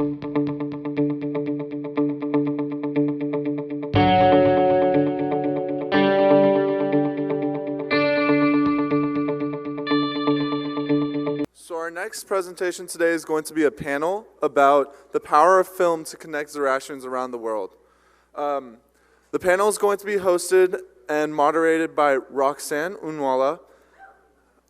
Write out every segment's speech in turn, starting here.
So our next presentation today is going to be a panel about the power of film to connect Zoroastrians around the world. The panel is going to be hosted and moderated by Roxanne Unwalla,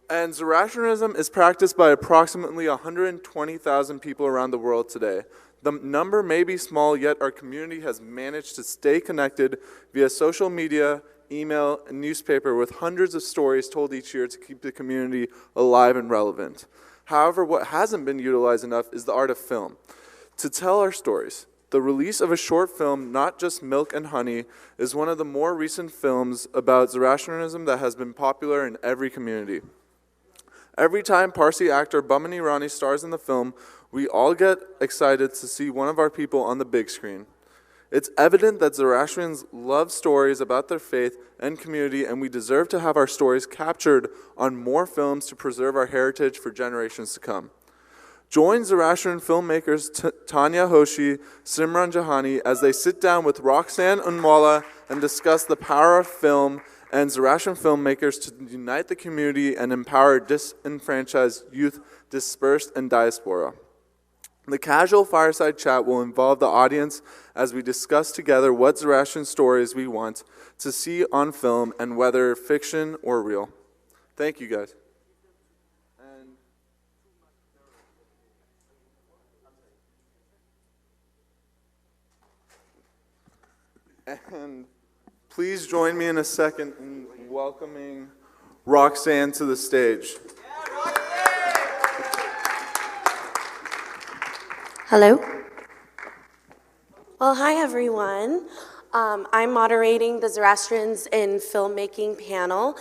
and Zoroastrianism is practiced by approximately 120,000 people around the world today. The number may be small, yet our community has managed to stay connected via social media, email, and newspaper with hundreds of stories told each year to keep the community alive and relevant. However, what hasn't been utilized enough is the art of film to tell our stories. The release of a short film, Not Just Milk and Honey, is one of the more recent films about Zoroastrianism that has been popular in every community. Every time Parsi actor Boman Irani stars in the film, we all get excited to see one of our people on the big screen. It's evident that Zoroastrians love stories about their faith and community, and we deserve to have our stories captured on more films to preserve our heritage for generations to come. Join Zoroastrian filmmakers Tanya, Hoshi, Simran, Jehani as they sit down with Roxanne Unwalla and discuss the power of film and Zoroastrian filmmakers to unite the community and empower disenfranchised youth, dispersed, and diaspora. The casual fireside chat will involve the audience as we discuss together what Zoroastrian stories we want to see on film and whether fiction or real. Thank you, guys. And please join me in a second in welcoming Roxanne to the stage. Hello. Well, hi everyone. I'm moderating the Zoroastrians in Filmmaking panel.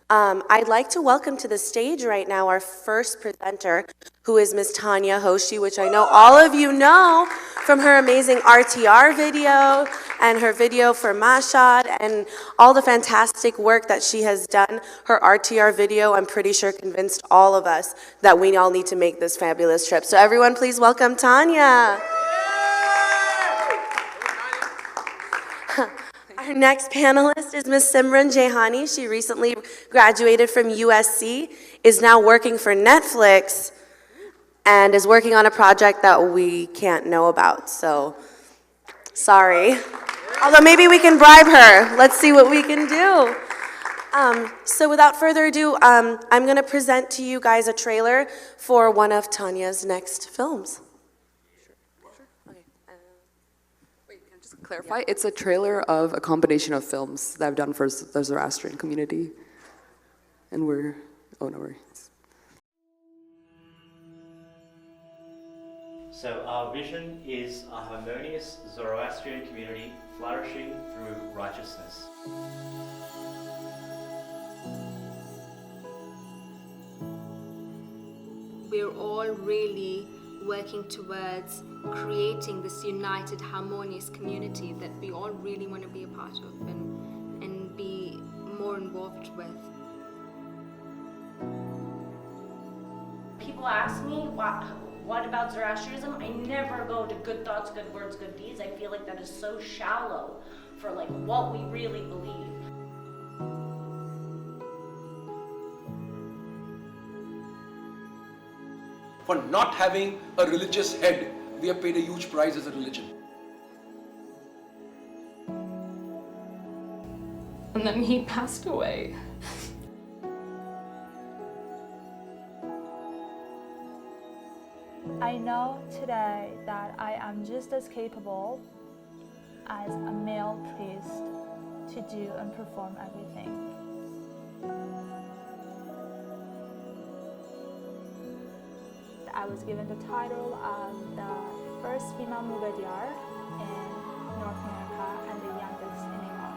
I'd like to welcome to the stage right now our first presenter, who is Miss Tanya Hoshi, which I know all of you know from her amazing RTR video and her video for Mashad and all the fantastic work that she has done. Her RTR video, I'm pretty sure, convinced all of us that we all need to make this fabulous trip. So everyone, please welcome Tanya. Our next panelist is Miss Simran Jehani. She recently graduated from USC, is now working for Netflix, and is working on a project that we can't know about, so sorry. Although maybe we can bribe her. Let's see what we can do. So without further ado, I'm going to present to you guys a trailer for one of Tanya's next films. Clarify, it's a trailer of a combination of films that I've done for the Zoroastrian community. And oh, no worries. So our vision is a harmonious Zoroastrian community flourishing through righteousness. We're all really working towards creating this united, harmonious community that we all really want to be a part of and be more involved with. People ask me, what about Zoroastrianism? I never go to good thoughts, good words, good deeds. I feel like that is so shallow for like what we really believe. For not having a religious head, we have paid a huge price as a religion. And then he passed away. I know today that I am just as capable as a male priest to do and perform everything. I was given the title of the first female Moderator in North America and the youngest in Iran.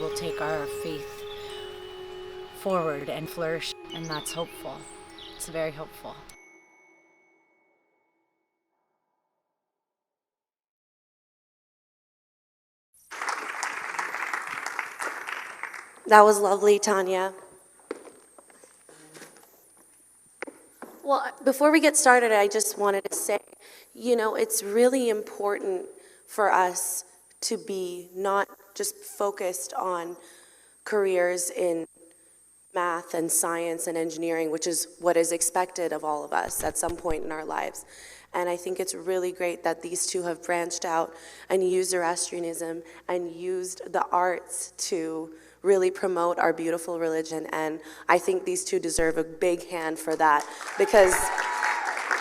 will take our faith forward and flourish, and that's hopeful. It's very hopeful. That was lovely, Tanya. Well, before we get started, I just wanted to say, it's really important for us to be not just focused on careers in math and science and engineering, which is what is expected of all of us at some point in our lives. And I think it's really great that these two have branched out and used Zoroastrianism and used the arts to really promote our beautiful religion. And I think these two deserve a big hand for that, because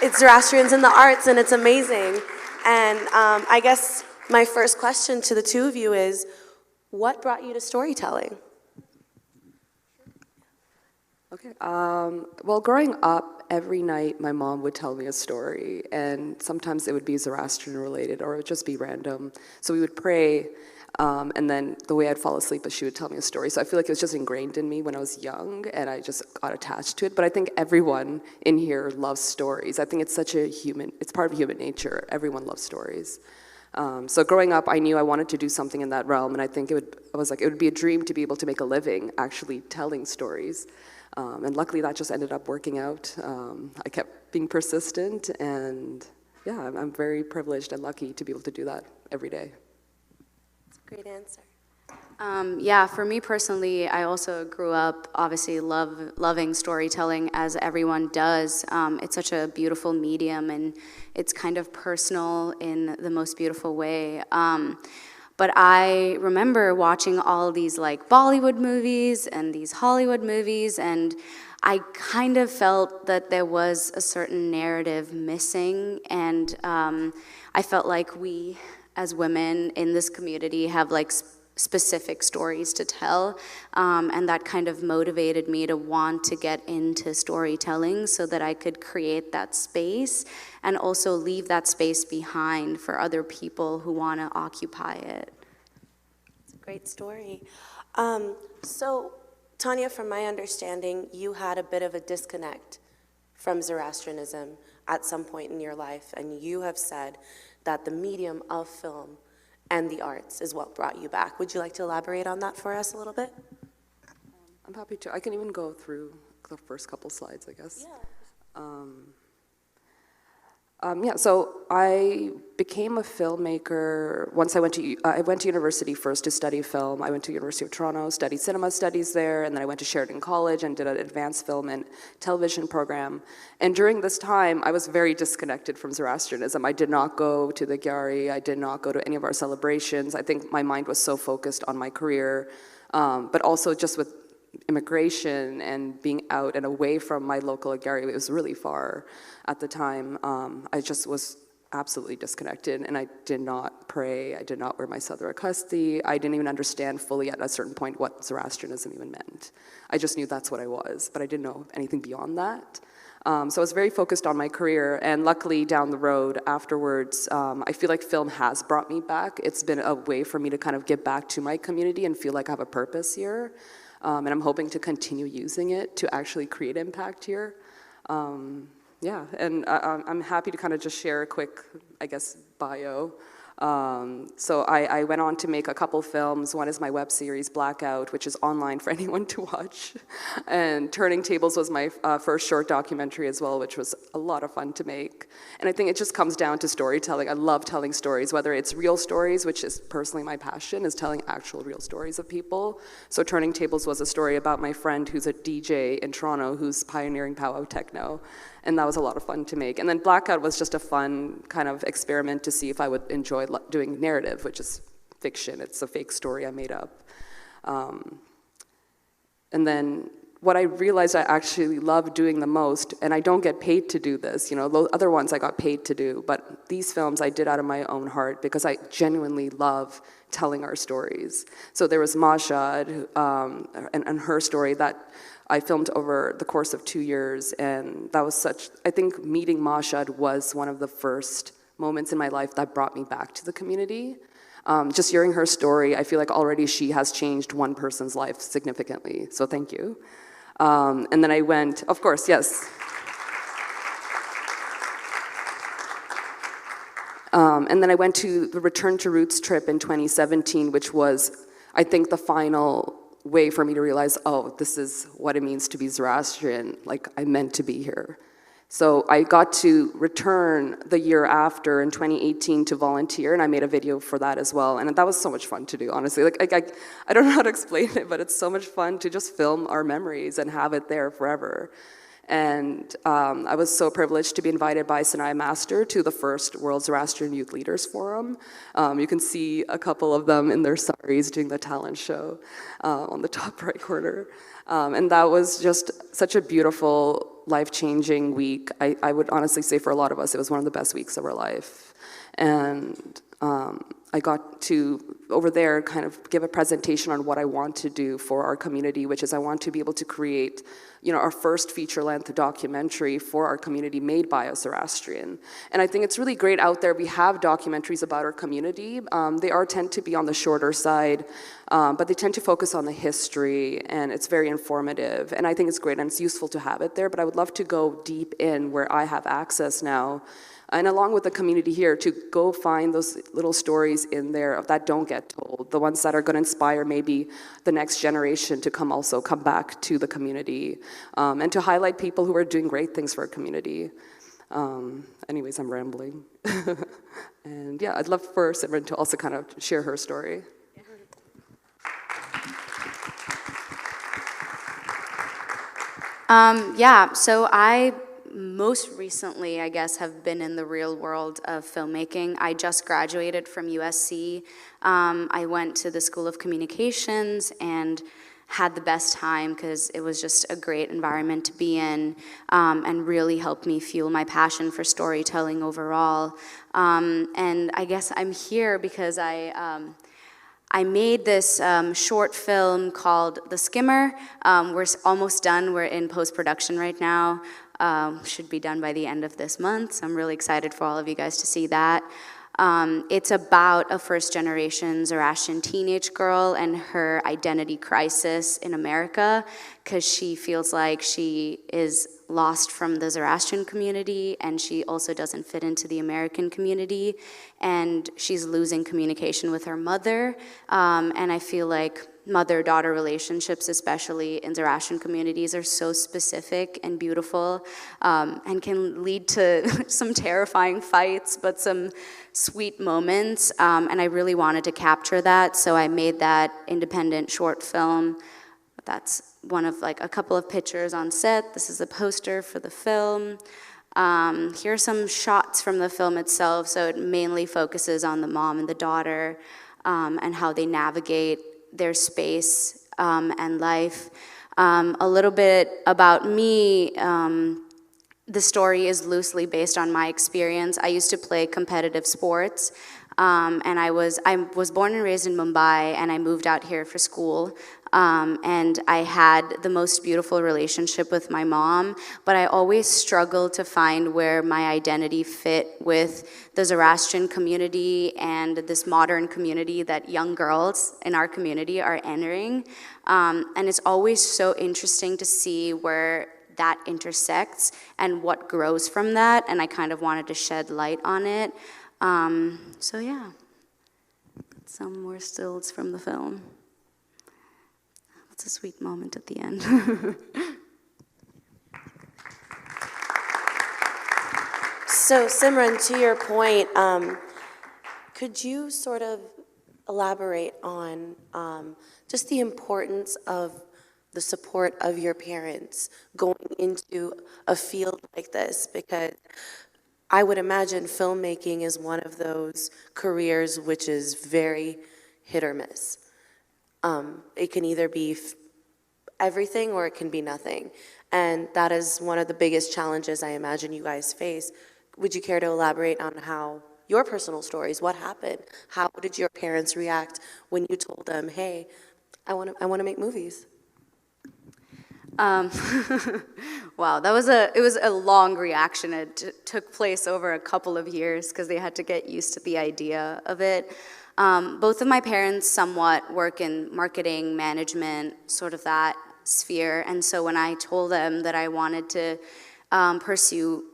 it's Zoroastrians in the arts and it's amazing. And I guess my first question to the two of you is, what brought you to storytelling? Okay. Well, growing up, every night my mom would tell me a story, and sometimes it would be Zoroastrian related, or it would just be random. So we would pray, and then the way I'd fall asleep is she would tell me a story. So I feel like it was just ingrained in me when I was young, and I just got attached to it. But I think everyone in here loves stories. I think it's it's part of human nature. Everyone loves stories. So growing up, I knew I wanted to do something in that realm, and I think it would be a dream to be able to make a living actually telling stories. And luckily that just ended up working out. I kept being persistent, and yeah, I'm very privileged and lucky to be able to do that every day. That's a great answer. Yeah, for me personally, I also grew up obviously loving storytelling, as everyone does. It's such a beautiful medium, and it's kind of personal in the most beautiful way. But I remember watching all these like Bollywood movies and these Hollywood movies, and I kind of felt that there was a certain narrative missing, and I felt like we as women in this community have like specific stories to tell, and that kind of motivated me to want to get into storytelling so that I could create that space and also leave that space behind for other people who want to occupy it. It's a great story. So, Tanya, from my understanding, you had a bit of a disconnect from Zoroastrianism at some point in your life, and you have said that the medium of film and the arts is what brought you back. Would you like to elaborate on that for us a little bit? I'm happy to. I can even go through the first couple slides, I guess. Yeah. So I became a filmmaker once I went to university first to study film. I went to University of Toronto, studied cinema studies there, and then I went to Sheridan College and did an advanced film and television program. And during this time, I was very disconnected from Zoroastrianism. I did not go to the Gyari. I did not go to any of our celebrations. I think my mind was so focused on my career, but also just with immigration and being out and away from my local Gyari. It was really far at the time. I just was absolutely disconnected, and I did not pray. I did not wear my Sadhara Kasti. I didn't even understand fully at a certain point what Zoroastrianism even meant. I just knew that's what I was, but I didn't know anything beyond that. So I was very focused on my career, and luckily down the road afterwards, I feel like film has brought me back. It's been a way for me to kind of get back to my community and feel like I have a purpose here. And I'm hoping to continue using it to actually create impact here. Yeah, and I'm happy to kind of just share a quick, I guess, bio. So I went on to make a couple films. One is my web series, Blackout, which is online for anyone to watch. And Turning Tables was my first short documentary as well, which was a lot of fun to make. And I think it just comes down to storytelling. I love telling stories, whether it's real stories, which is personally my passion, is telling actual real stories of people. So Turning Tables was a story about my friend who's a DJ in Toronto who's pioneering powwow techno. And that was a lot of fun to make. And then Blackout was just a fun kind of experiment to see if I would enjoy doing narrative, which is fiction. It's a fake story I made up. And then what I realized I actually love doing the most, and I don't get paid to do this, the other ones I got paid to do, but these films I did out of my own heart because I genuinely love telling our stories. So there was Mashad, and her story that I filmed over the course of 2 years, and that was I think meeting Mashad was one of the first moments in my life that brought me back to the community. Just hearing her story, I feel like already she has changed one person's life significantly, so thank you. And then I went, of course, yes. And then I went to the Return to Roots trip in 2017, which was, I think, the final way for me to realize, oh, this is what it means to be Zoroastrian, like I'm meant to be here. So I got to return the year after in 2018 to volunteer, and I made a video for that as well. And that was so much fun to do, honestly. I don't know how to explain it, but it's so much fun to just film our memories and have it there forever. And I was so privileged to be invited by Sinai Master to the first World Zoroastrian Youth Leaders Forum. You can see a couple of them in their saris doing the talent show on the top right corner. And that was just such a beautiful, life-changing week. I would honestly say for a lot of us, it was one of the best weeks of our life. And I got to, over there, kind of give a presentation on what I want to do for our community, which is I want to be able to create, our first feature-length documentary for our community made by a Zoroastrian. And I think it's really great out there. We have documentaries about our community. They tend to be on the shorter side, but they tend to focus on the history, and it's very informative. And I think it's great, and it's useful to have it there, but I would love to go deep in where I have access now, and along with the community here, to go find those little stories in there that don't get told, the ones that are going to inspire maybe the next generation to come back to the community, and to highlight people who are doing great things for our community. Anyways, I'm rambling. And yeah, I'd love for Simran to also kind of share her story. So I most recently, I guess, have been in the real world of filmmaking. I just graduated from USC. I went to the School of Communications and had the best time because it was just a great environment to be in, and really helped me fuel my passion for storytelling overall. And I guess I'm here because I made this short film called The Skimmer. We're almost done. We're in post-production right now. Should be done by the end of this month, so I'm really excited for all of you guys to see that. It's about a first-generation Zoroastrian teenage girl and her identity crisis in America, because she feels like she is lost from the Zoroastrian community, and she also doesn't fit into the American community, and she's losing communication with her mother, and I feel like mother-daughter relationships, especially in Zoroastrian communities, are so specific and beautiful, and can lead to some terrifying fights, but some sweet moments, and I really wanted to capture that, so I made that independent short film. That's one of a couple of pictures on set. This is a poster for the film. Here are some shots from the film itself, so it mainly focuses on the mom and the daughter, and how they navigate their space and life. A little bit about me. The story is loosely based on my experience. I used to play competitive sports, and I was born and raised in Mumbai, and I moved out here for school. And I had the most beautiful relationship with my mom, but I always struggled to find where my identity fit with the Zoroastrian community and this modern community that young girls in our community are entering. And it's always so interesting to see where that intersects and what grows from that, and I kind of wanted to shed light on it. So yeah, some more stills from the film. It's a sweet moment at the end. So Simran, to your point, could you sort of elaborate on just the importance of the support of your parents going into a field like this? Because I would imagine filmmaking is one of those careers which is very hit or miss. It can either be everything or it can be nothing. And that is one of the biggest challenges I imagine you guys face. Would you care to elaborate on how your personal stories, what happened? How did your parents react when you told them, hey, I want to make movies? Wow, it was a long reaction. It took place over a couple of years because they had to get used to the idea of it. Both of my parents somewhat work in marketing, management, sort of that sphere. And so when I told them that I wanted to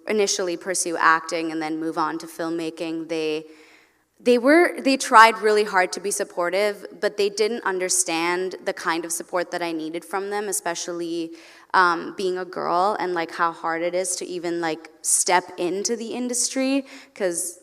initially pursue acting and then move on to filmmaking, they tried really hard to be supportive, but they didn't understand the kind of support that I needed from them, especially being a girl and like how hard it is to even like step into the industry, because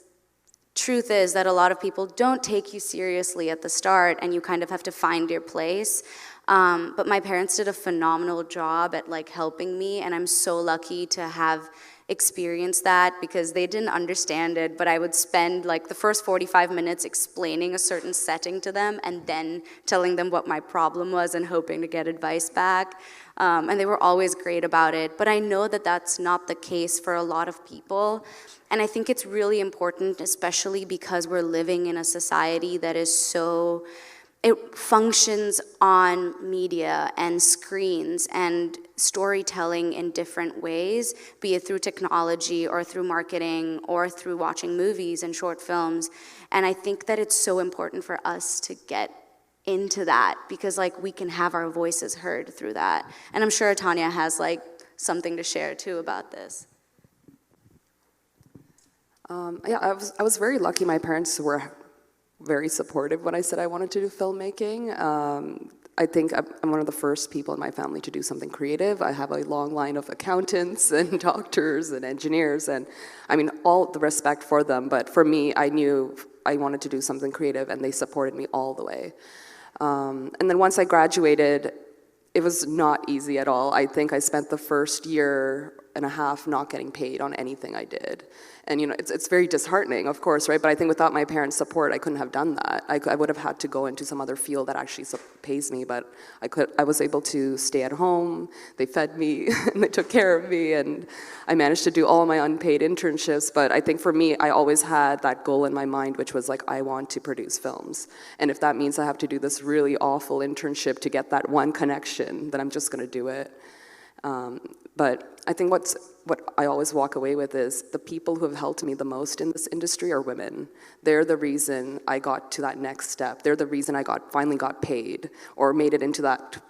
truth is that a lot of people don't take you seriously at the start and you kind of have to find your place. But my parents did a phenomenal job at like helping me, and I'm so lucky to have experienced that, because they didn't understand it, but I would spend like the first 45 minutes explaining a certain setting to them and then telling them what my problem was and hoping to get advice back. And they were always great about it. But I know that that's not the case for a lot of people. And I think it's really important, especially because we're living in a society that is so, it functions on media and screens and storytelling in different ways, be it through technology or through marketing or through watching movies and short films. And I think that it's so important for us to get into that, because like we can have our voices heard through that. And I'm sure Tanya has like something to share too about this. Yeah, I was very lucky. My parents were very supportive when I said I wanted to do filmmaking. I think I'm one of the first people in my family to do something creative. I have a long line of accountants and doctors and engineers, and I mean, all the respect for them, but for me, I knew I wanted to do something creative, and they supported me all the way. And then once I graduated, it was not easy at all. I think I spent the first year and a half not getting paid on anything I did. And you know, it's very disheartening, of course, right? But I think without my parents' support, I couldn't have done that. I would have had to go into some other field that actually pays me, but I was able to stay at home. They fed me, and they took care of me, and I managed to do all my unpaid internships. But I think for me, I always had that goal in my mind, which was like, I want to produce films. And if that means I have to do this really awful internship to get that one connection, then I'm just gonna do it. But I think what I always walk away with is the people who have helped me the most in this industry are women. They're the reason I got to that next step. They're the reason I finally got paid or made it into that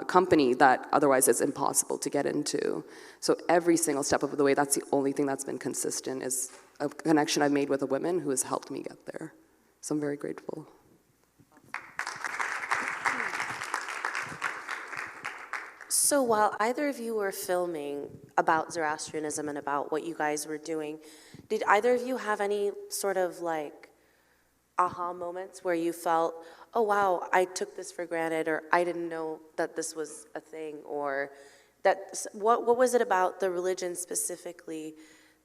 company that otherwise is impossible to get into. So every single step of the way, that's the only thing that's been consistent, is a connection I've made with a woman who has helped me get there. So I'm very grateful. So while either of you were filming about Zoroastrianism and about what you guys were doing, did either of you have any sort of like aha moments where you felt, oh wow, I took this for granted, or I didn't know that this was a thing, or that, what was it about the religion specifically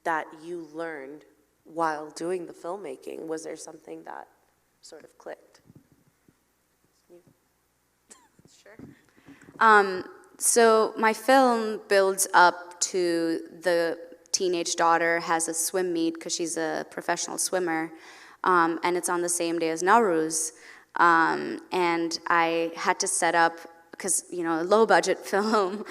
that you learned while doing the filmmaking? Was there something that sort of clicked? Sure. So my film builds up to the teenage daughter has a swim meet because she's a professional swimmer, and it's on the same day as Nowruz. And I had to set up, because, you know, a low-budget film,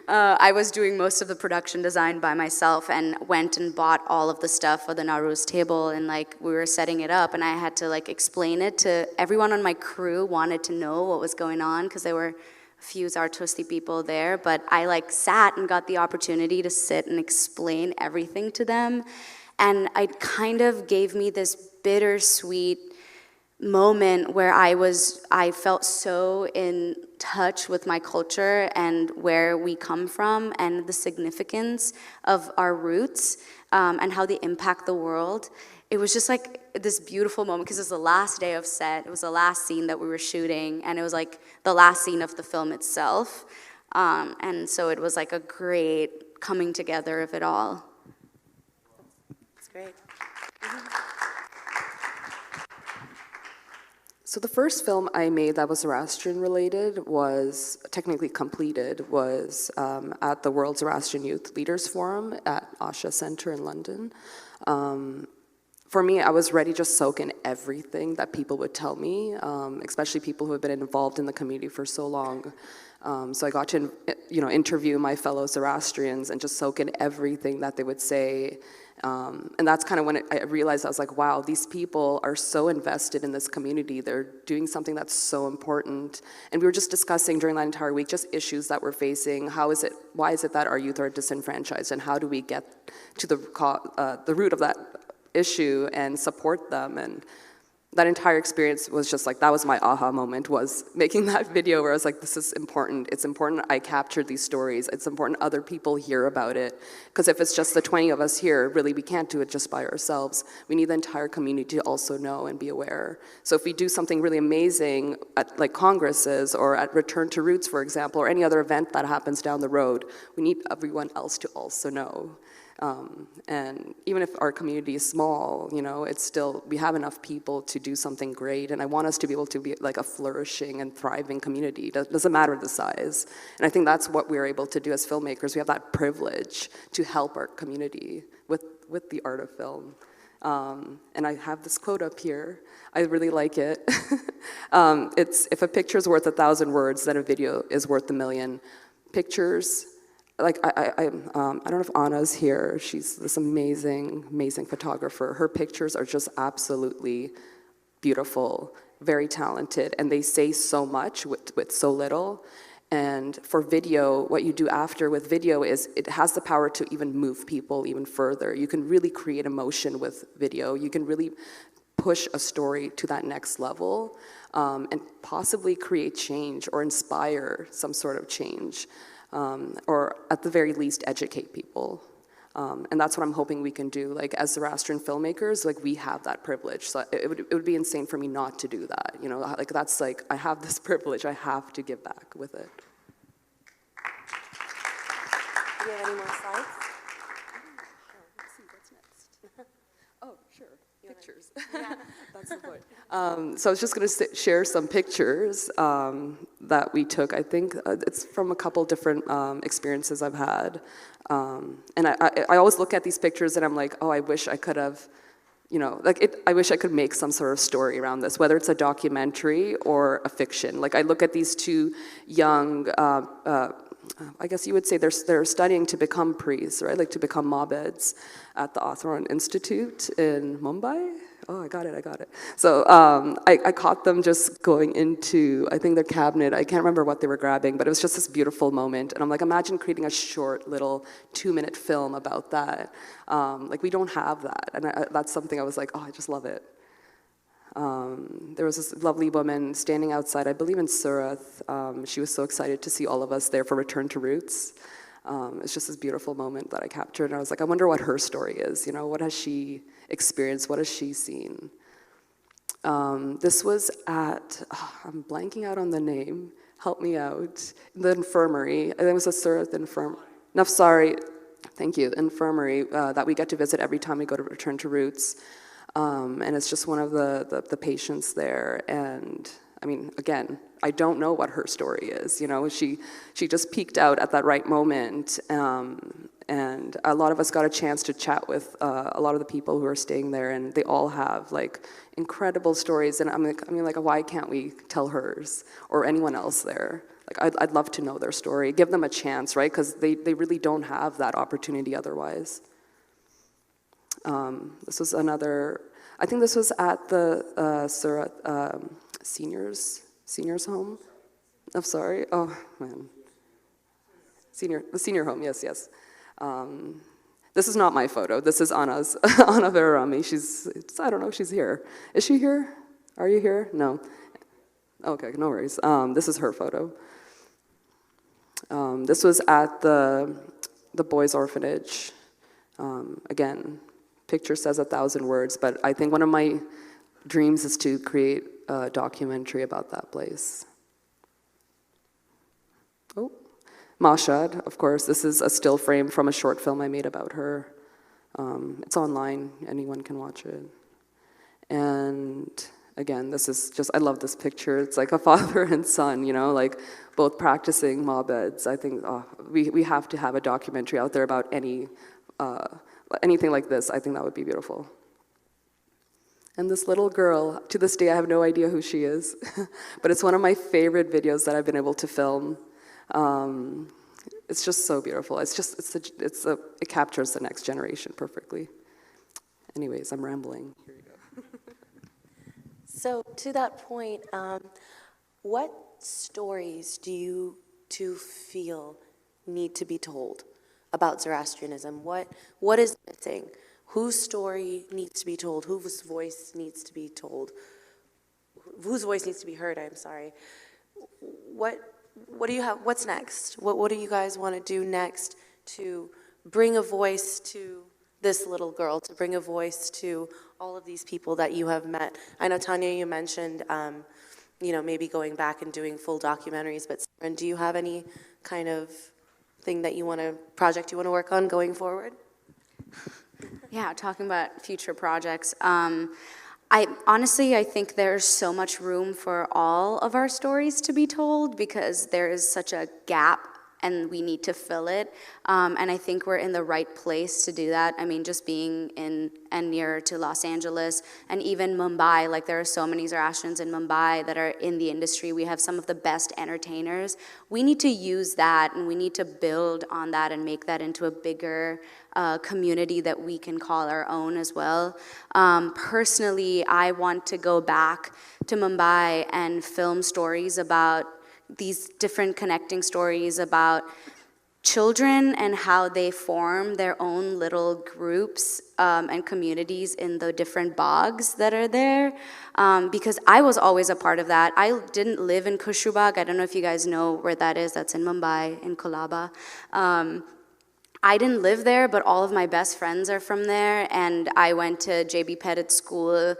I was doing most of the production design by myself and went and bought all of the stuff for the Nowruz table, and, like, we were setting it up, and I had to, like, explain it to everyone on my crew. Wanted to know what was going on because there were a few Zarathustri people there, but I like sat and got the opportunity to sit and explain everything to them, and it kind of gave me this bittersweet moment where I felt so in touch with my culture and where we come from and the significance of our roots, and how they impact the world. It was just like this beautiful moment because it was the last day of set. It was the last scene that we were shooting, and it was like the last scene of the film itself. And so it was like a great coming together of it all. That's great. So the first film I made that was Zoroastrian related was technically completed, was at the World Zoroastrian Youth Leaders Forum at Asha Center in London. For me, I was ready to just soak in everything that people would tell me, especially people who have been involved in the community for so long. So I got to, interview my fellow Zoroastrians and just soak in everything that they would say. And that's kind of when I realized, I was like, wow, these people are so invested in this community. They're doing something that's so important. And we were just discussing during that entire week just issues that we're facing. Why is it that our youth are disenfranchised, and how do we get to the root of that issue and support them? And that entire experience was just like, that was my aha moment, was making that video where I was like, this is important. It's important I captured these stories. It's important other people hear about it. Because if it's just the 20 of us here, really, we can't do it just by ourselves. We need the entire community to also know and be aware. So if we do something really amazing at like congresses or at Return to Roots, for example, or any other event that happens down the road, we need everyone else to also know. And even if our community is small, it's still, we have enough people to do something great, and I want us to be able to be like a flourishing and thriving community. It doesn't matter the size. And I think that's what we're able to do as filmmakers. We have that privilege to help our community with the art of film. And I have this quote up here. I really like it. It's, if a picture is worth 1,000 words, then a video is worth 1,000,000 pictures. Like, I don't know if Anna's here. She's this amazing, amazing photographer. Her pictures are just absolutely beautiful, very talented, and they say so much with so little. And for video, what you do after with video is it has the power to even move people even further. You can really create emotion with video. You can really push a story to that next level, and possibly create change or inspire some sort of change. Or at the very least, educate people. And that's what I'm hoping we can do. Like, as Zoroastrian filmmakers, like, we have that privilege. So it would be insane for me not to do that. Like, that's like, I have this privilege, I have to give back with it. Do you have any more slides? Let's see, what's next? Oh, sure, pictures. Yeah. That's the point. So I was just going to share some pictures that we took. I think it's from a couple different experiences I've had. And I always look at these pictures and I'm like, oh, I wish I could have, I wish I could make some sort of story around this, whether it's a documentary or a fiction. Like, I look at these two young, I guess you would say they're studying to become priests, right? Like, to become mabeds at the Zoroastrian Institute in Mumbai. Oh, I got it. So I caught them just going into, I think, their cabinet. I can't remember what they were grabbing, but it was just this beautiful moment. And I'm like, imagine creating a short little 2-minute film about that. Like, we don't have that. And that's something I was like, oh, I just love it. There was this lovely woman standing outside, I believe in Surat. She was so excited to see all of us there for Return to Roots. It's just this beautiful moment that I captured. And I was like, I wonder what her story is. What has she experienced? What has she seen? This was at, I'm blanking out on the name. Help me out. The infirmary. I think it was a Surat infirmary. Nafsari, thank you, infirmary that we get to visit every time we go to Return to Roots. And it's just one of the patients there. And I mean, again, I don't know what her story is. She just peeked out at that right moment. And a lot of us got a chance to chat with a lot of the people who are staying there, and they all have like incredible stories. And I'm like, why can't we tell hers or anyone else there? Like, I'd love to know their story. Give them a chance, right? Because they really don't have that opportunity otherwise. This was another, I think this was at the Surat seniors home. I'm sorry. Oh man, the senior home. Yes. This is not my photo. This is Anna's. Anna Verarami. I don't know if she's here. Is she here? Are you here? No. Okay, no worries. This is her photo. This was at the boys' orphanage. Again, picture says 1,000 words, but I think one of my dreams is to create a documentary about that place. Oh, Mashad, of course. This is a still frame from a short film I made about her. It's online. Anyone can watch it. And again, this is just, I love this picture. It's like a father and son, like both practicing mabeds. I think we have to have a documentary out there about anything like this. I think that would be beautiful. And this little girl, to this day, I have no idea who she is, but it's one of my favorite videos that I've been able to film. It's just so beautiful. It captures the next generation perfectly. Anyways, I'm rambling. Here you go. So to that point, what stories do you two feel need to be told about Zoroastrianism? What is missing? Whose story needs to be told? Whose voice needs to be told? Whose voice needs to be heard? I'm sorry. What do you have? What's next? What do you guys want to do next to bring a voice to this little girl, to bring a voice to all of these people that you have met? I know, Tanya, you mentioned, maybe going back and doing full documentaries, but Simran, do you have any kind of thing that project you want to work on going forward? Yeah, talking about future projects. I think there's so much room for all of our stories to be told because there is such a gap and we need to fill it. And I think we're in the right place to do that. I mean, just being in and near to Los Angeles and even Mumbai, like there are so many Zoroastrians in Mumbai that are in the industry. We have some of the best entertainers. We need to use that and we need to build on that and make that into a bigger community that we can call our own as well. Personally, I want to go back to Mumbai and film stories about these different connecting stories about children and how they form their own little groups and communities in the different bogs that are there. Because I was always a part of that. I didn't live in Kushubag. I don't know if you guys know where that is. That's in Mumbai, in Kolaba. I didn't live there, but all of my best friends are from there, and I went to J.B. Pettit School,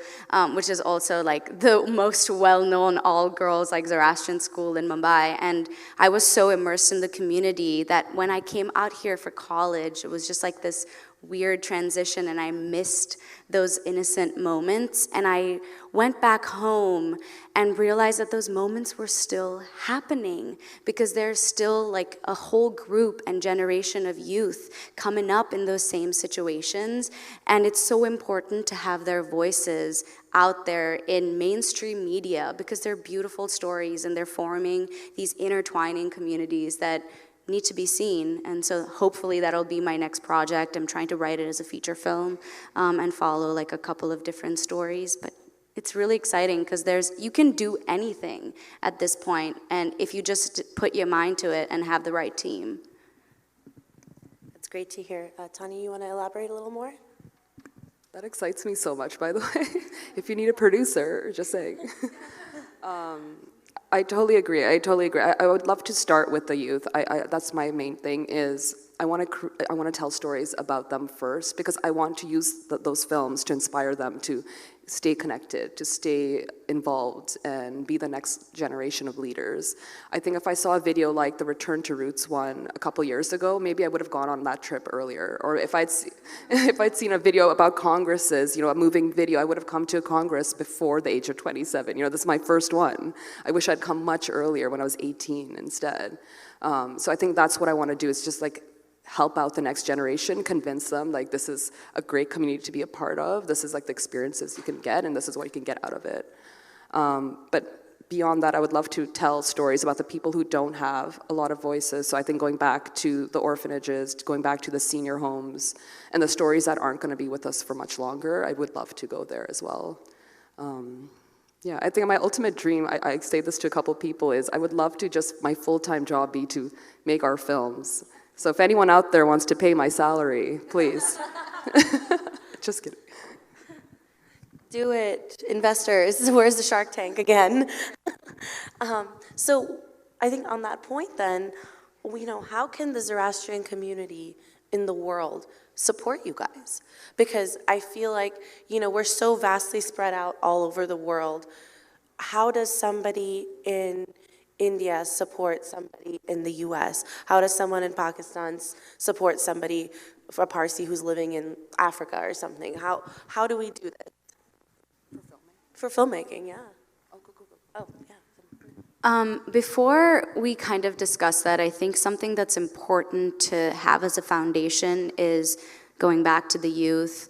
which is also like the most well-known all-girls like Zoroastrian school in Mumbai, and I was so immersed in the community that when I came out here for college, it was just like this weird transition, and I missed those innocent moments, and I went back home and realized that those moments were still happening because there's still like a whole group and generation of youth coming up in those same situations, and it's so important to have their voices out there in mainstream media because they're beautiful stories and they're forming these intertwining communities that need to be seen. And so hopefully that'll be my next project. I'm trying to write it as a feature film and follow like a couple of different stories, but it's really exciting because you can do anything at this point, and if you just put your mind to it and have the right team. That's great to hear. Tanya, you want to elaborate a little more? That excites me so much, by the way. If you need a producer, just saying. I totally agree. I would love to start with the youth. That's my main thing is I want to tell stories about them first because I want to use those films to inspire them to stay connected, to stay involved, and be the next generation of leaders. I think if I saw a video like the Return to Roots one a couple years ago, maybe I would have gone on that trip earlier. Or if I'd seen a video about congresses, a moving video, I would have come to a congress before the age of 27. This is my first one. I wish I'd come much earlier when I was 18 instead. So I think that's what I want to do is just like help out the next generation, convince them like this is a great community to be a part of, this is like the experiences you can get, and this is what you can get out of it. But beyond that, I would love to tell stories about the people who don't have a lot of voices. So I think going back to the orphanages, going back to the senior homes, and the stories that aren't going to be with us for much longer, I would love to go there as well. Yeah, I think my ultimate dream, I say this to a couple people, is I would love to just, my full-time job be to make our films. So if anyone out there wants to pay my salary, please. Just kidding. Do it, investors. Where's the Shark Tank again? So I think on that point then, how can the Zoroastrian community in the world support you guys? Because I feel like, we're so vastly spread out all over the world. How does somebody in India support somebody in the US? How does someone in Pakistan support somebody, a Parsi who's living in Africa or something? How do we do this? For filmmaking, yeah. Oh, yeah. Before we kind of discuss that, I think something that's important to have as a foundation is going back to the youth,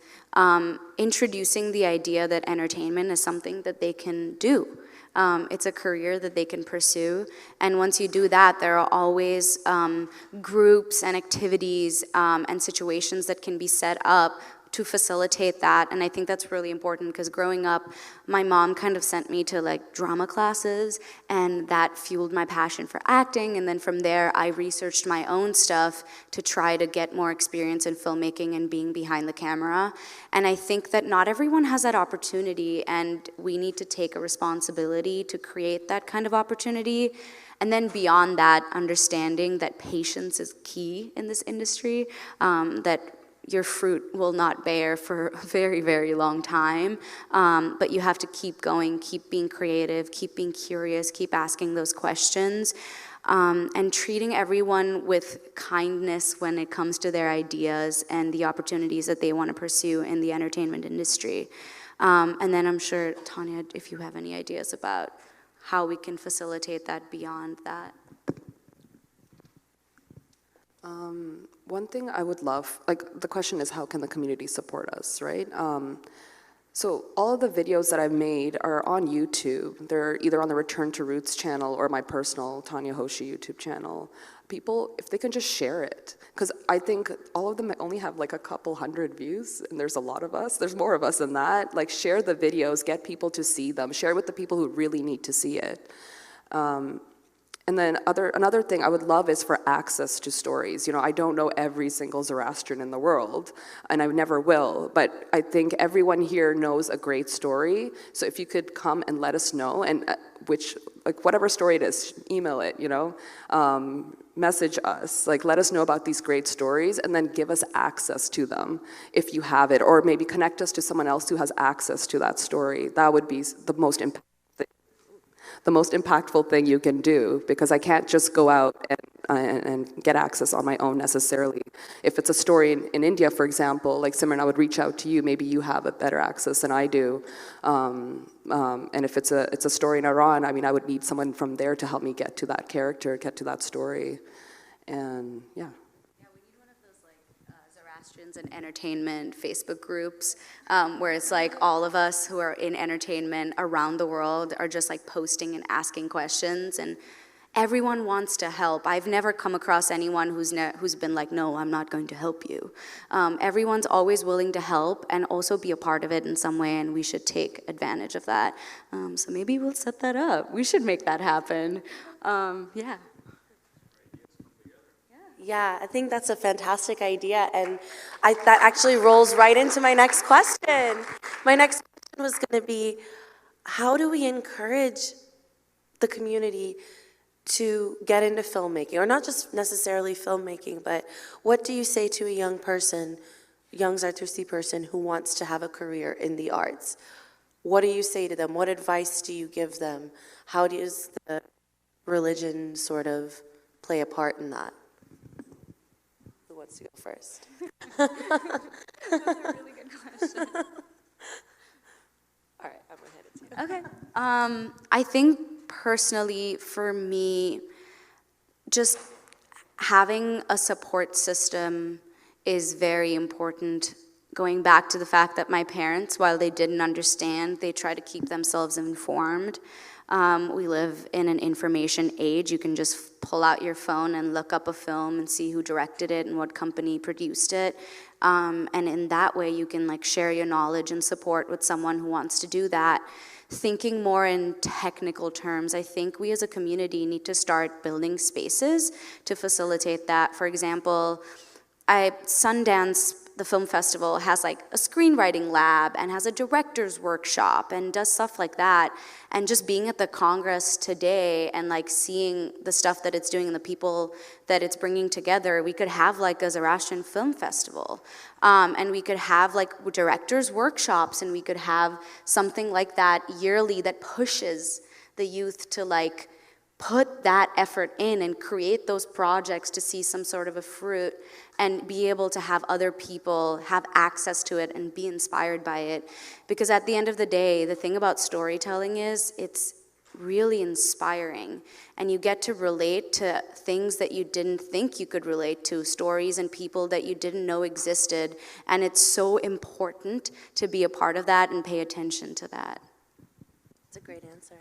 introducing the idea that entertainment is something that they can do. It's a career that they can pursue. And once you do that, there are always groups and activities and situations that can be set up to facilitate that. And I think that's really important because growing up, my mom kind of sent me to like drama classes, and that fueled my passion for acting. And then from there, I researched my own stuff to try to get more experience in filmmaking and being behind the camera. And I think that not everyone has that opportunity, and we need to take a responsibility to create that kind of opportunity. And then beyond that, understanding that patience is key in this industry, that your fruit will not bear for a very, very long time. But you have to keep going, keep being creative, keep being curious, keep asking those questions, and treating everyone with kindness when it comes to their ideas and the opportunities that they want to pursue in the entertainment industry. And then I'm sure, Tanya, if you have any ideas about how we can facilitate that beyond that. One thing I would love, like the question is how can the community support us, right? So all of the videos that I've made are on YouTube. They're either on the Return to Roots channel or my personal Tanya Hoshi YouTube channel. People, if they can just share it, because I think all of them only have like a couple hundred views, and there's a lot of us. There's more of us than that. Like share the videos, get people to see them, share with the people who really need to see it. And then another thing I would love is for access to stories. You know, I don't know every single Zoroastrian in the world, and I never will, but I think everyone here knows a great story. So if you could come and let us know, and whatever story it is, email it, you know, message us, like let us know about these great stories, and then give us access to them if you have it, or maybe connect us to someone else who has access to that story. That would be the most impactful thing you can do, because I can't just go out and get access on my own necessarily. If it's a story in India, for example, like Simran, I would reach out to you. Maybe you have a better access than I do. And if it's a story in Iran, I mean, I would need someone from there to help me get to that character, get to that story, and yeah. Zoroastrians and entertainment Facebook groups, where it's like all of us who are in entertainment around the world are just like posting and asking questions, and everyone wants to help. I've never come across anyone who's been like, no, I'm not going to help you. Everyone's always willing to help and also be a part of it in some way, and we should take advantage of that. So maybe we'll set that up. We should make that happen. Yeah. Yeah, I think that's a fantastic idea, and that actually rolls right into my next question. My next question was going to be, how do we encourage the community to get into filmmaking, or not just necessarily filmmaking, but what do you say to a young Zartusi person who wants to have a career in the arts? What do you say to them? What advice do you give them? How does the religion sort of play a part in that? Who wants to go first? That's a really good question. All right, I'm going to hand it to you. Okay. I think personally, for me, just having a support system is very important. Going back to the fact that my parents, while they didn't understand, they try to keep themselves informed. We live in an information age. You can just pull out your phone and look up a film and see who directed it and what company produced it. And in that way, you can like share your knowledge and support with someone who wants to do that. Thinking more in technical terms, I think we as a community need to start building spaces to facilitate that. For example, Sundance, the film festival, has like a screenwriting lab and has a director's workshop and does stuff like that. And just being at the Congress today and like seeing the stuff that it's doing and the people that it's bringing together, we could have like a Zoroastrian film festival. And we could have like directors' workshops, and we could have something like that yearly that pushes the youth to like put that effort in and create those projects to see some sort of a fruit and be able to have other people have access to it and be inspired by it. Because at the end of the day, the thing about storytelling is it's really inspiring, and you get to relate to things that you didn't think you could relate to, stories and people that you didn't know existed, and it's so important to be a part of that and pay attention to that. It's That's a great answer.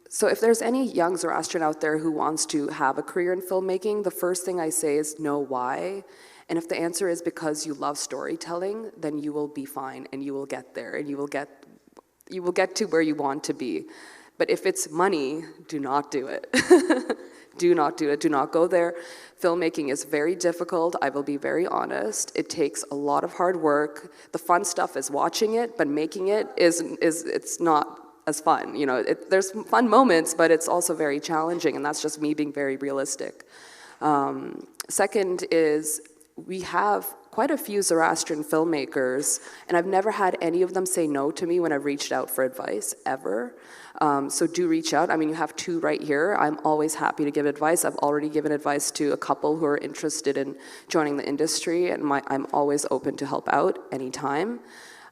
So if there's any young Zoroastrian out there who wants to have a career in filmmaking, the first thing I say is know why. And if the answer is because you love storytelling, then you will be fine and you will get there and you will get to where you want to be. But if it's money, do not do it. Do not do it. Do not go there. Filmmaking is very difficult. I will be very honest. It takes a lot of hard work. The fun stuff is watching it, but making it it's not as fun. You know, there's fun moments, but it's also very challenging, and that's just me being very realistic. Second is we have quite a few Zoroastrian filmmakers, and I've never had any of them say no to me when I've reached out for advice, ever. So do reach out. I mean, you have two right here. I'm always happy to give advice. I've already given advice to a couple who are interested in joining the industry, and I'm always open to help out anytime.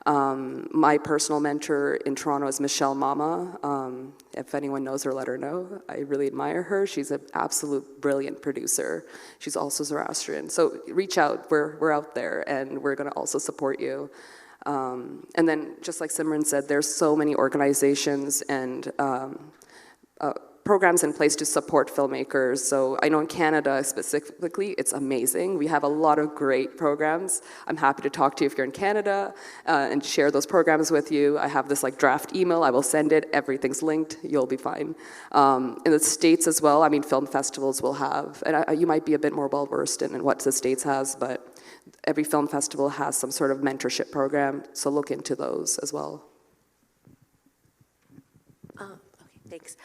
My personal mentor in Toronto is Michelle Mama. If anyone knows her, let her know. I really admire her. She's an absolute brilliant producer. She's also Zoroastrian. So reach out. We're out there, and we're going to also support you. And then, just like Simran said, there's so many organizations and programs in place to support filmmakers. So I know in Canada specifically, it's amazing. We have a lot of great programs. I'm happy to talk to you if you're in Canada and share those programs with you. I have this like draft email. I will send it. Everything's linked. You'll be fine. In the States as well, I mean, film festivals will have, and you might be a bit more well-versed in what the States has, but every film festival has some sort of mentorship program, so look into those as well. Okay, thanks.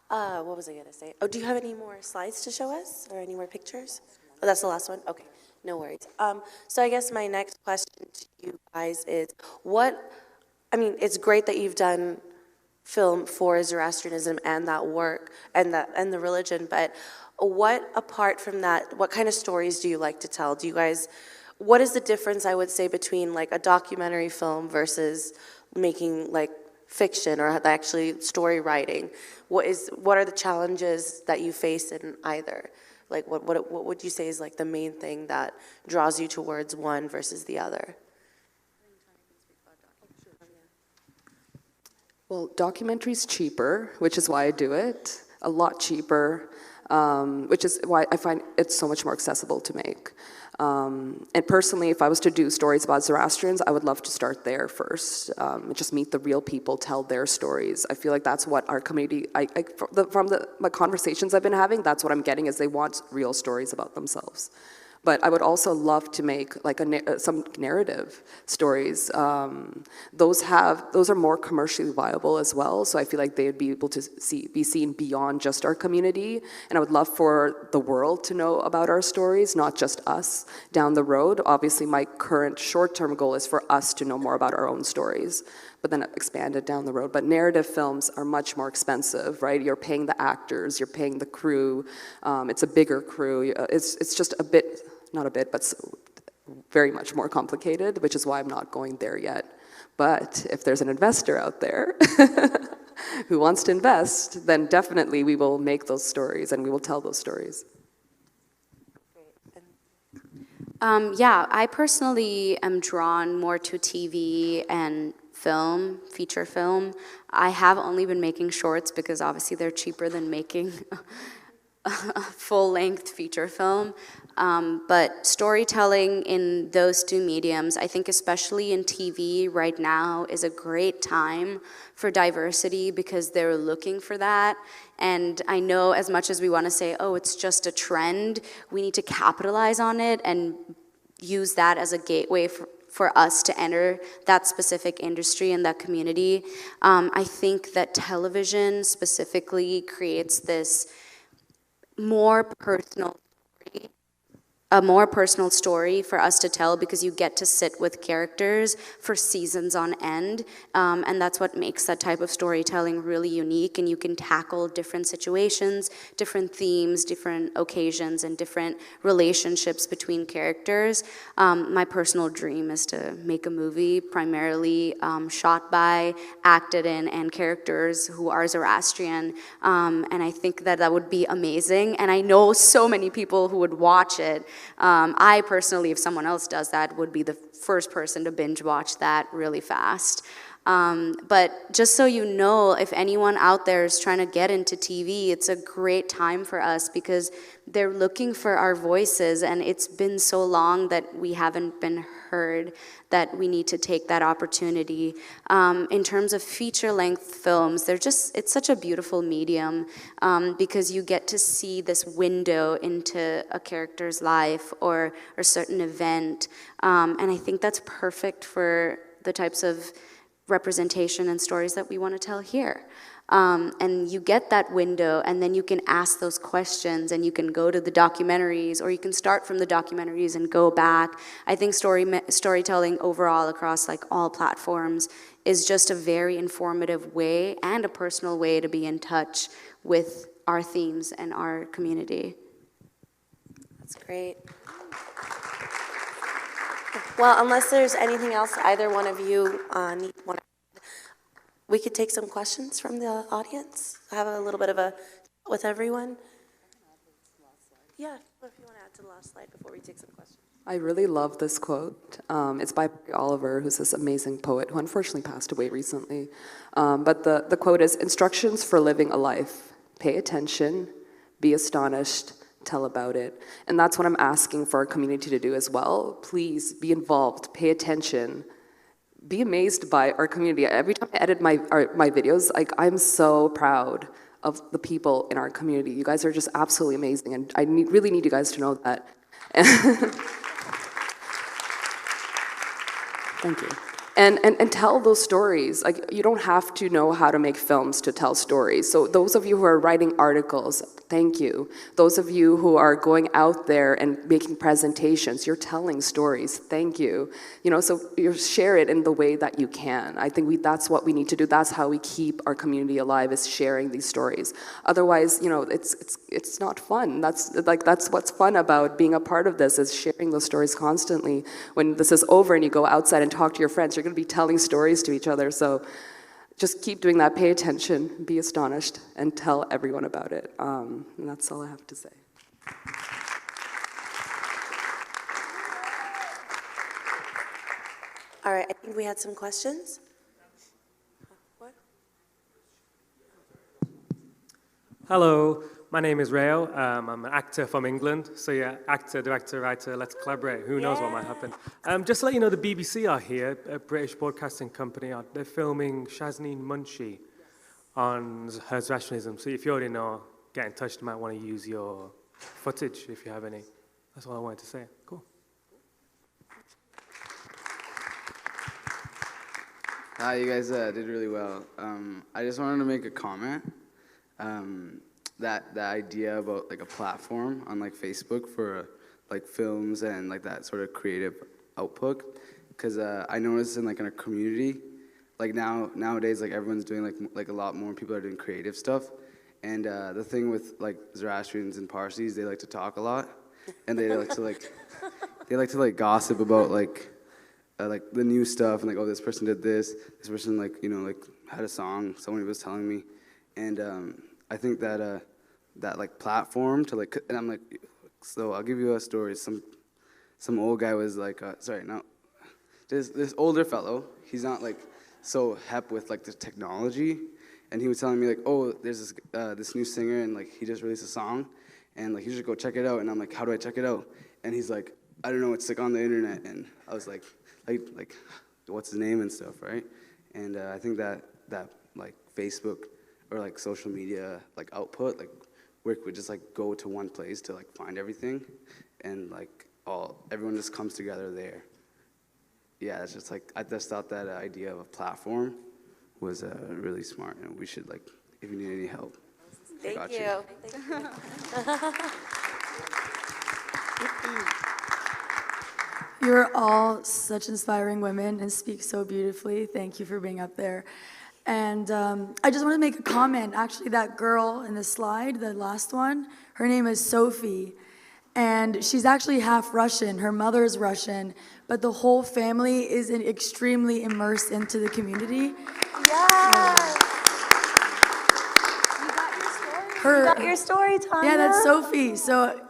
What was I going to say? Oh, do you have any more slides to show us, or any more pictures? Oh, that's the last one? Okay, no worries. So I guess my next question to you guys is, it's great that you've done film for Zoroastrianism and that work, and the religion, but what, apart from that, what kind of stories do you like to tell? What is the difference, I would say, between like a documentary film versus making like fiction or actually story writing? What are the challenges that you face in either? Like what would you say is like the main thing that draws you towards one versus the other? Well, documentary's cheaper, which is why I do it. A lot cheaper, which is why I find it's so much more accessible to make. And personally, if I was to do stories about Zoroastrians, I would love to start there first. Just meet the real people, tell their stories. I feel like that's what our community, from my conversations I've been having, that's what I'm getting, is they want real stories about themselves. But I would also love to make like some narrative stories. Those are more commercially viable as well. So I feel like they would be able to be seen beyond just our community. And I would love for the world to know about our stories, not just us down the road. Obviously, my current short-term goal is for us to know more about our own stories, but then expand it down the road. But narrative films are much more expensive, right? You're paying the actors, you're paying the crew. It's a bigger crew. It's just a bit. Not a bit, but very much more complicated, which is why I'm not going there yet. But if there's an investor out there who wants to invest, then definitely we will make those stories and we will tell those stories. Yeah, I personally am drawn more to TV and film, feature film. I have only been making shorts because obviously they're cheaper than making a full-length feature film. But storytelling in those two mediums, I think especially in TV right now, is a great time for diversity because they're looking for that. And I know as much as we want to say, oh, it's just a trend, we need to capitalize on it and use that as a gateway for us to enter that specific industry and that community. I think that television specifically creates this more personal story, a more personal story for us to tell because you get to sit with characters for seasons on end, and that's what makes that type of storytelling really unique, and you can tackle different situations, different themes, different occasions, and different relationships between characters. My personal dream is to make a movie primarily shot by, acted in, and characters who are Zoroastrian, and I think that would be amazing, and I know so many people who would watch it I personally, if someone else does that, would be the first person to binge watch that really fast. But just so you know, if anyone out there is trying to get into TV, it's a great time for us because they're looking for our voices, and it's been so long that we haven't been heard that we need to take that opportunity. In terms of feature-length films, it's such a beautiful medium because you get to see this window into a character's life or a certain event. And I think that's perfect for the types of representation and stories that we want to tell here. And you get that window, and then you can ask those questions, and you can go to the documentaries, or you can start from the documentaries and go back. I think storytelling overall across like all platforms is just a very informative way and a personal way to be in touch with our themes and our community. That's great. Well, unless there's anything else either one of you want, we could take some questions from the audience. Have a little bit of a with everyone. Yeah, if you want to add to the last slide before we take some questions. I really love this quote. It's by Oliver, who's this amazing poet who unfortunately passed away recently. But the quote is, "Instructions for living a life. Pay attention, be astonished, tell about it." And that's what I'm asking for our community to do as well. Please be involved, pay attention, be amazed by our community. Every time I edit my videos, I'm so proud of the people in our community. You guys are just absolutely amazing, and I really need you guys to know that. Thank you. And tell those stories. Like, you don't have to know how to make films to tell stories. So those of you who are writing articles, thank you. Those of you who are going out there and making presentations, you're telling stories, thank you. So you share it in the way that you can. I think that's what we need to do. That's how we keep our community alive, is sharing these stories. Otherwise, it's not fun. That's what's fun about being a part of this, is sharing those stories constantly. When this is over and you go outside and talk to your friends, you're going to be telling stories to each other. So just keep doing that. Pay attention, be astonished, and tell everyone about it. And that's all I have to say. All right, I think we had some questions. What? Hello, my name is Rayo. I'm an actor from England. So yeah, actor, director, writer, let's collaborate. Who knows what might happen. Just to let you know, the BBC are here, a British broadcasting company. They're filming Shazneen Munshi on her Zoroastrianism. So if you already know, get in touch. They might want to use your footage if you have any. That's all I wanted to say. Cool. Hi, you guys did really well. I just wanted to make a comment. That idea about like a platform on like Facebook for like films and like that sort of creative output, because I noticed in a community, like nowadays, like everyone's doing like a lot more people are doing creative stuff, and the thing with like Zoroastrians and Parsis, they like to talk a lot, and they like to gossip about like the new stuff, and like, oh, this person did this person had a song somebody was telling me, and I think that that like platform to like, and I'm like, so I'll give you a story. Some old guy was like, this older fellow, he's not like so hep with like the technology, and he was telling me like, oh, there's this new singer, and like he just released a song, and like you should go check it out. And I'm like, how do I check it out? And he's like, I don't know, it's like on the internet. And I was like what's his name and stuff, right? And I think that like Facebook or like social media like output, like where we just like go to one place to like find everything, and like everyone just comes together there. Yeah, it's just like I just thought that idea of a platform was really smart, and we should like, if you need any help. Thank you. You're all such inspiring women and speak so beautifully. Thank you for being up there. And I just want to make a comment. Actually, that girl in the slide, the last one, her name is Sophie. And she's actually half Russian. Her mother's Russian. But the whole family is extremely immersed into the community. Yes! You got your story, Tanya. Yeah, that's Sophie. So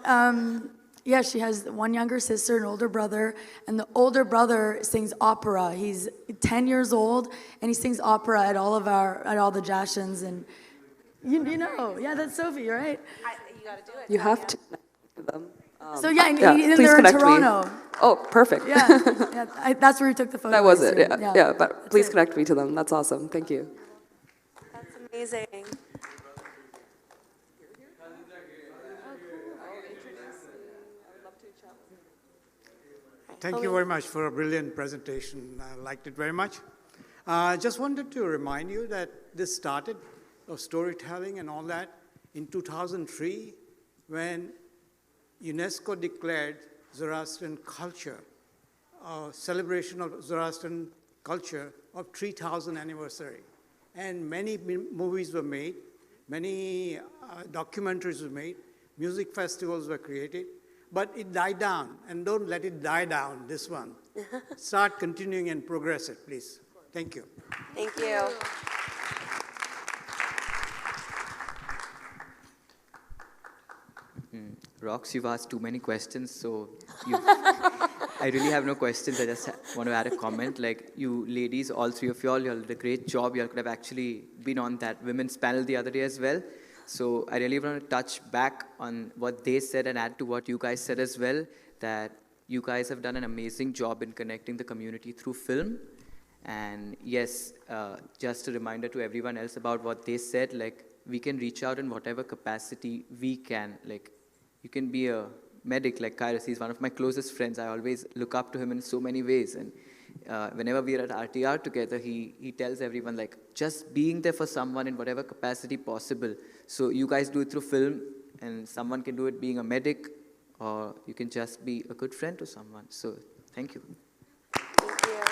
Yeah, she has one younger sister, an older brother, and the older brother sings opera. He's 10 years old, and he sings opera at all the Jashans, and you know, yeah, that's Sophie, right? You gotta do it. You have to connect them. So yeah, and please they're in connect Toronto. me. Oh, perfect. Yeah, that's where we took the photo. That was it. yesterday. Yeah, but please connect me to them. That's awesome. Thank you. That's amazing. Thank you very much for a brilliant presentation. I liked it very much. I just wanted to remind you that this started, of storytelling and all that, in 2003, when UNESCO declared Zoroastrian culture, a celebration of Zoroastrian culture of 3000th anniversary. And many movies were made, many documentaries were made, music festivals were created, but it died down, and don't let it die down, this one. Start continuing and progress it, please. Thank you. Thank you. Rox, you've asked too many questions, so I really have no questions. I just want to add a comment. Like, you ladies, all three of y'all did a great job. Y'all could have actually been on that women's panel the other day as well. So I really want to touch back on what they said and add to what you guys said as well, that you guys have done an amazing job in connecting the community through film. And yes, just a reminder to everyone else about what they said, like, we can reach out in whatever capacity we can. Like, you can be a medic like Kairos. He's one of my closest friends. I always look up to him in so many ways. And whenever we are at RTR together, he tells everyone, like, just being there for someone in whatever capacity possible. So you guys do it through film, and someone can do it being a medic, or you can just be a good friend to someone. So thank you. Thank you.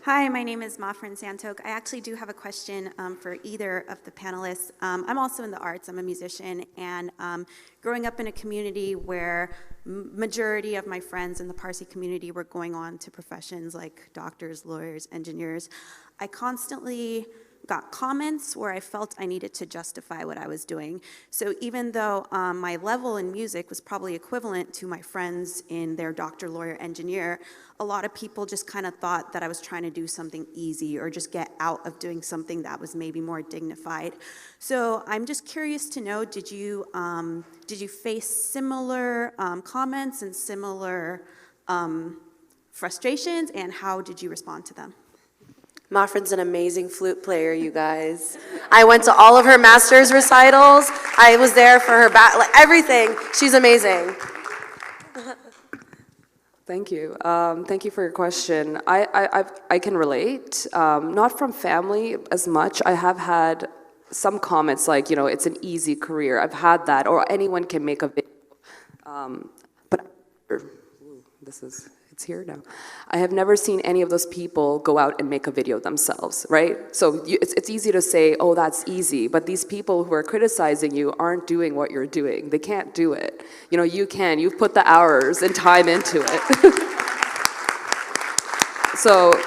Hi, my name is Mafrin Santok. I actually do have a question for either of the panelists. I'm also in the arts. I'm a musician, and growing up in a community where majority of my friends in the Parsi community were going on to professions like doctors, lawyers, engineers, I constantly got comments where I felt I needed to justify what I was doing. So even though my level in music was probably equivalent to my friends in their doctor, lawyer, engineer, a lot of people just kind of thought that I was trying to do something easy or just get out of doing something that was maybe more dignified. So I'm just curious to know, did you face similar comments and similar frustrations, and how did you respond to them? Mafrin's an amazing flute player, you guys. I went to all of her master's recitals. I was there for her like everything. She's amazing. Thank you. Thank you for your question. I can relate, not from family as much. I have had some comments like, you know, it's an easy career. I've had that, or anyone can make a video. But it's here now. I have never seen any of those people go out and make a video themselves, right? So it's easy to say, oh, that's easy, but these people who are criticizing you aren't doing what you're doing. They can't do it. You know, you can. You've put the hours and time into it. So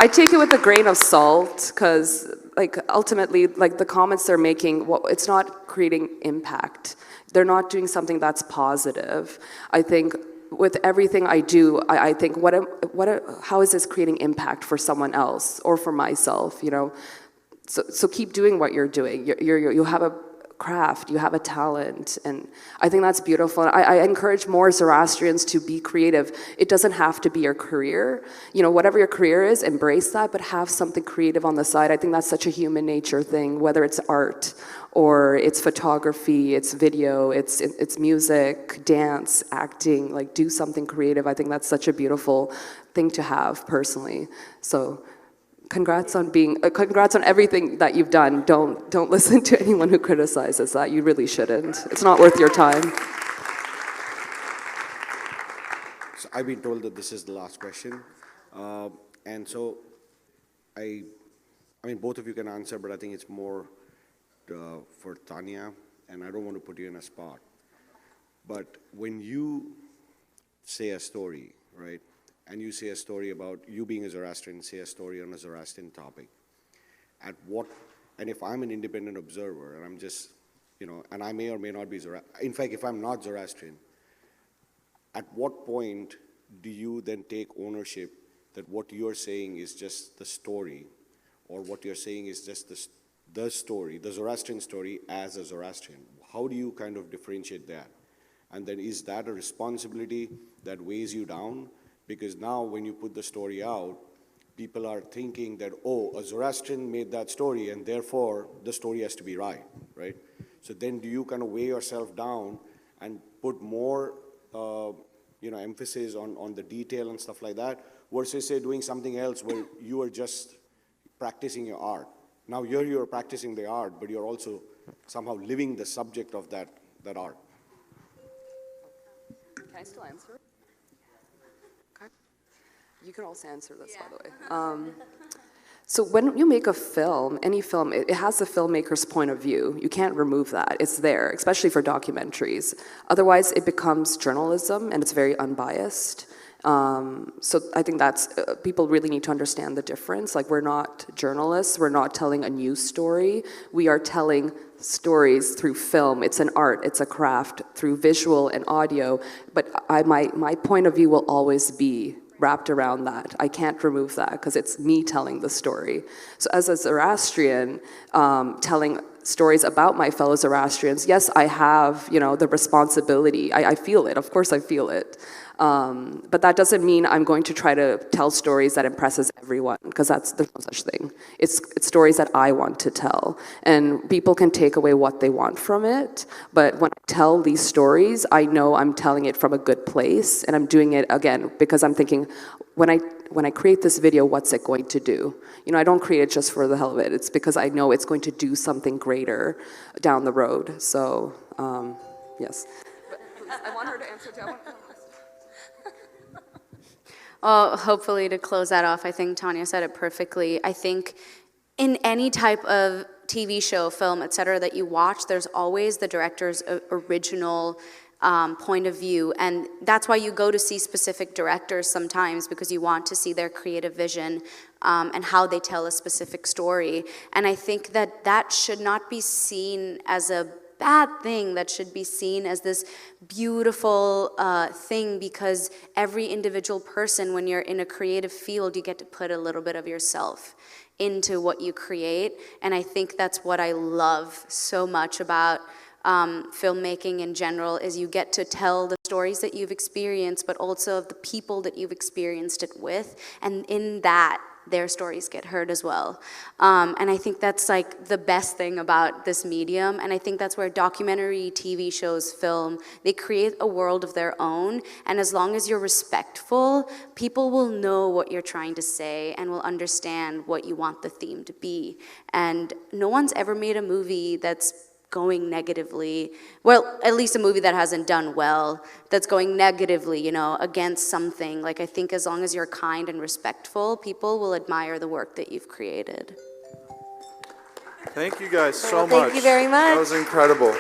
I take it with a grain of salt, because like ultimately, like the comments they're making, well, it's not creating impact. They're not doing something that's positive. I think with everything I do, I think, how is this creating impact for someone else or for myself, you know? So keep doing what you're doing. You have a craft, you have a talent, and I think that's beautiful. I encourage more Zoroastrians to be creative. It doesn't have to be your career. You know, whatever your career is, embrace that, but have something creative on the side. I think that's such a human nature thing, whether it's art or it's photography, it's video, it's music, dance, acting, like do something creative. I think that's such a beautiful thing to have personally. So congrats on everything that you've done. Don't listen to anyone who criticizes that. You really shouldn't. It's not worth your time. So I've been told that this is the last question. And so I mean, both of you can answer, but I think it's more for Tanya, and I don't want to put you in a spot. But when you say a story, right, and you say a story about you being a Zoroastrian, say a story on a Zoroastrian topic, and if I'm an independent observer and I'm just and I may or may not be Zoroastrian. In fact, if I'm not Zoroastrian, at what point do you then take ownership that what you're saying is just the story, or what you're saying is just the story, the Zoroastrian story as a Zoroastrian? How do you kind of differentiate that? And then is that a responsibility that weighs you down? Because now when you put the story out, people are thinking that, oh, a Zoroastrian made that story and therefore the story has to be right? So then do you kind of weigh yourself down and put more emphasis on the detail and stuff like that, versus say doing something else where you are just practicing your art? Now you're practicing the art, but you're also somehow living the subject of that art. Can I still answer? Okay. You can also answer this, by the way. So when you make a film, any film, it has the filmmaker's point of view. You can't remove that. It's there, especially for documentaries. Otherwise, it becomes journalism, and it's very unbiased. So I think that's, people really need to understand the difference. Like, we're not journalists, we're not telling a news story, we are telling stories through film. It's an art, it's a craft, through visual and audio, but my point of view will always be wrapped around that. I can't remove that, because it's me telling the story. So as a Zoroastrian, telling stories about my fellow Zoroastrians, yes, I have, the responsibility. I feel it, of course I feel it. But that doesn't mean I'm going to try to tell stories that impresses everyone, because there's no such thing. It's stories that I want to tell, and people can take away what they want from it, but when I tell these stories, I know I'm telling it from a good place, and I'm doing it, again, because I'm thinking, when I create this video, what's it going to do? I don't create it just for the hell of it. It's because I know it's going to do something greater down the road. So, yes. But please, I want her to answer too. Hopefully to close that off, I think Tanya said it perfectly. I think in any type of TV show, film, etc. that you watch, there's always the director's original point of view, and that's why you go to see specific directors sometimes, because you want to see their creative vision and how they tell a specific story. And I think that should not be seen as a bad thing. That should be seen as this beautiful thing, because every individual person, when you're in a creative field, you get to put a little bit of yourself into what you create. And I think that's what I love so much about filmmaking in general, is you get to tell the stories that you've experienced, but also of the people that you've experienced it with, and in that, their stories get heard as well. And I think that's like the best thing about this medium, and I think that's where documentary, TV shows, film, they create a world of their own, and as long as you're respectful, people will know what you're trying to say and will understand what you want the theme to be. And no one's ever made a movie that's going negatively, well, at least a movie that hasn't done well, that's going negatively, against something. Like, I think as long as you're kind and respectful, people will admire the work that you've created. Thank you guys so much. Thank you very much. That was incredible.